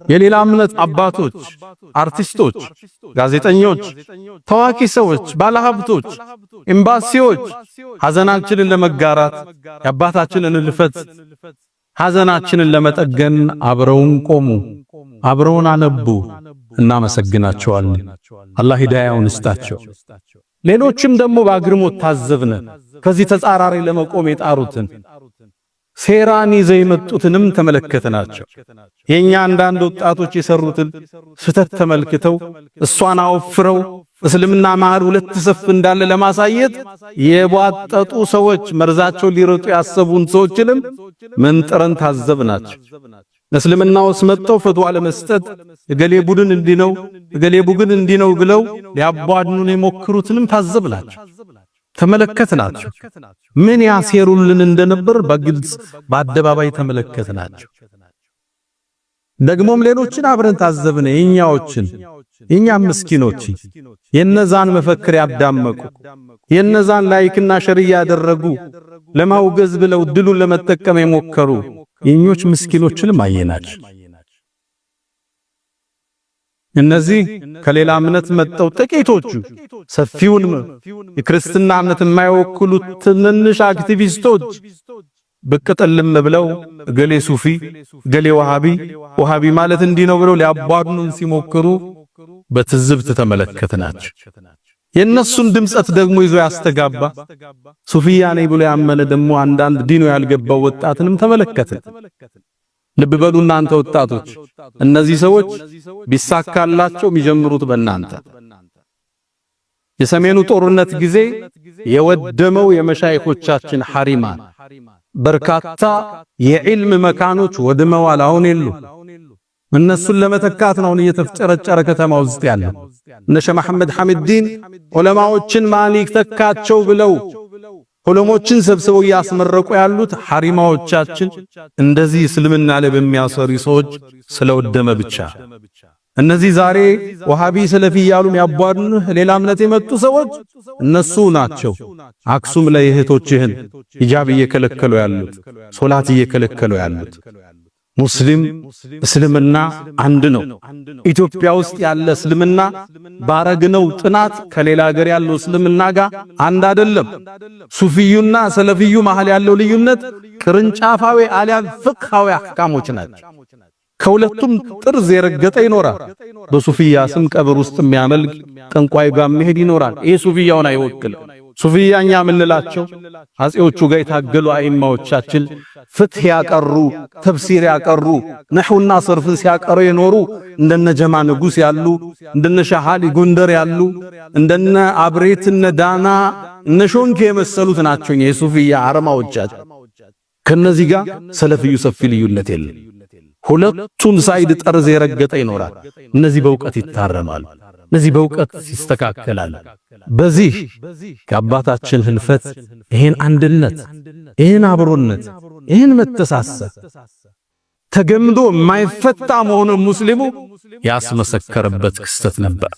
የሌላ እምነት አባቶች፣ አርቲስቶች፣ ጋዜጠኞች፣ ታዋቂ ሰዎች፣ ባለሀብቶች፣ ኤምባሲዎች ሐዘናችንን ለመጋራት የአባታችንን ሕልፈት ሐዘናችንን ለመጠገን አብረውን ቆሙ፣ አብረውን አነቡ። እናመሰግናቸዋለን። አላህ ሂዳያውን ይስጣቸው። ሌሎችም ደግሞ በአግርሞት ታዘብነ ከዚህ ተጻራሪ ለመቆም የጣሩትን ሴራን ይዘው የመጡትንም ተመለከተናቸው። የኛ አንዳንድ ወጣቶች የሰሩትን ስተት ተመልክተው እሷን አወፍረው እስልምና መሃል ሁለት ሰፍ እንዳለ ለማሳየት የቧጠጡ ሰዎች መርዛቸው ሊረጡ ያሰቡን ሰዎችንም መንጥረን ታዘብናቸው። እስልምና ውስጥ መጥተው ፈትዋ ለመስጠት እገሌ ቡድን እንዲነው እገሌ ቡድን እንዲነው ብለው ሊያቧድኑን የሞክሩትንም ታዘብናቸው፣ ተመለከትናቸው። ምን ያሴሩልን እንደነበር በግልጽ በአደባባይ ተመለከትናቸው። ደግሞም ሌሎችን አብረን ታዘብነ። የኛም ምስኪኖች የነዛን መፈክር ያዳመቁ የነዛን ላይክና ሸር ያደረጉ ለማውገዝ ብለው ድሉን ለመጠቀም የሞከሩ የኞች ምስኪኖችንም አየናቸው። እነዚህ ከሌላ እምነት መጥተው ጥቂቶቹ ሰፊውን የክርስትና እምነት የማይወክሉት ትንንሽ አክቲቪስቶች ብቅ ጥልም ብለው እገሌ ሱፊ እገሌ ወሃቢ ማለት እንዲህ ነው ብለው ሊያቧድኑን ሲሞክሩ በትዝብት ተመለከትናቸው። የነሱን ድምጸት ደግሞ ይዞ ያስተጋባ ሱፊያ ነኝ ብሎ ያመነ ደግሞ አንዳንድ ዲኑ ያልገባው ወጣትንም ተመለከትን። ልብ በሉ እናንተ ወጣቶች፣ እነዚህ ሰዎች ቢሳካላቸው የሚጀምሩት በእናንተ የሰሜኑ ጦርነት ጊዜ የወደመው የመሻይኾቻችን ሐሪማን በርካታ የዕልም መካኖች ወድመዋል። አሁን የሉ። እነሱን ለመተካት ነው እየተፍጨረጨረ ከተማ ውስጥ ያለው። እነ ሸህ መሐመድ ሐሚድዲን ዑለማዎችን ማን ይተካቸው ብለው ዑለሞችን ሰብስበው ያስመረቁ ያሉት ሐሪማዎቻችን እንደዚህ እስልምና ላይ በሚያሰሩ ሰዎች ስለወደመ ብቻ። እነዚህ ዛሬ ወሃቢ ሰለፊ ያሉ ያቧድኑ ሌላ እምነት የመጡ ሰዎች እነሱ ናቸው። አክሱም ላይ እህቶችህን ሂጃብ እየከለከሉ ያሉት፣ ሶላት እየከለከሉ ያሉት። ሙስሊም እስልምና አንድ ነው። ኢትዮጵያ ውስጥ ያለ እስልምና ባረግነው ጥናት ከሌላ ሀገር ያለው እስልምና ጋር አንድ አይደለም። ሱፊዩና ሰለፊዩ መሃል ያለው ልዩነት ቅርንጫፋዊ አሊያም ፍቅሃዊ አህካሞች ናቸው። ከሁለቱም ጥርዝ የረገጠ ይኖራል። በሱፊያ ስም ቀብር ውስጥ የሚያመልክ ጠንቋይ ጋር መሄድ ይኖራል። ይሄ ሱፊያውን አይወክልም። ሱፊያኛ ምንላቸው አጼዎቹ ጋር የታገሉ አይማዎቻችን ፍትህ ያቀሩ፣ ተፍሲር ያቀሩ፣ ነህውና ሰርፍ ሲያቀሩ የኖሩ እንደነ ጀማ ንጉስ ያሉ፣ እንደነ ሻሃሊ ጎንደር ያሉ፣ እንደነ አብሬት እነ ዳና እነ ሾንኬ የመሰሉት ናቸው የሱፊያ አርማዎቻችን። ከነዚህ ጋር ሰለፊዩ ሰፊ ልዩነት የለም። ሁለቱም ሳይድ ጠርዝ የረገጠ ይኖራል። እነዚህ በእውቀት ይታረማሉ፣ እነዚህ በእውቀት ይስተካከላል። በዚህ ከአባታችን ህልፈት ይሄን አንድነት፣ ይሄን አብሮነት፣ ይሄን መተሳሰብ ተገምዶ የማይፈታ መሆኑን ሙስሊሙ ያስመሰከረበት ክስተት ነበር።